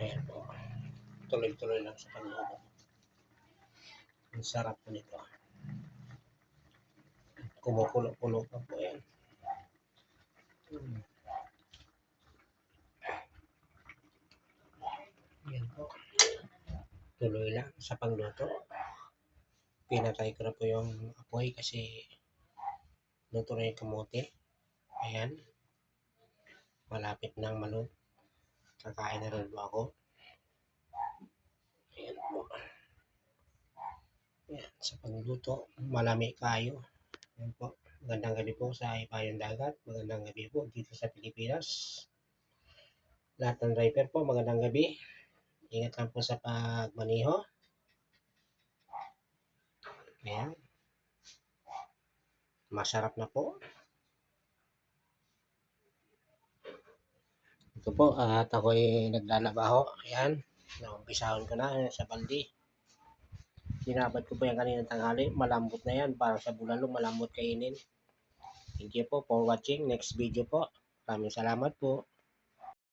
Ayan po. Tuloy-tuloy lang sa pagluto. Ang sarap po nito. Kumukulo-kulo pa po yan. Ayan po. Tuloy lang sa pagluto. Pinatay ko na po yung apoy kasi luto na yung kamote. Ayan. Malapit nang malun. Kakain na rin po ako. Ayan po. Ayan. Sa pagluto, malami kayo. Ayan po. Magandang gabi po sa Ipayong Dagat. Magandang gabi po dito sa Pilipinas. Lahat ng driver po, magandang gabi. Ingat lang po sa pagmaniho. Ayan. Masarap na po. Ito po, at ako'y naglalabaho. Ayan. Naumpisahon ko na sa baldi. Sinabad ko po yan kanina tanghali. Malambot na yan. Para sa bulalo, malambot kainin. Thank you po for watching. Next video po. Maraming salamat po.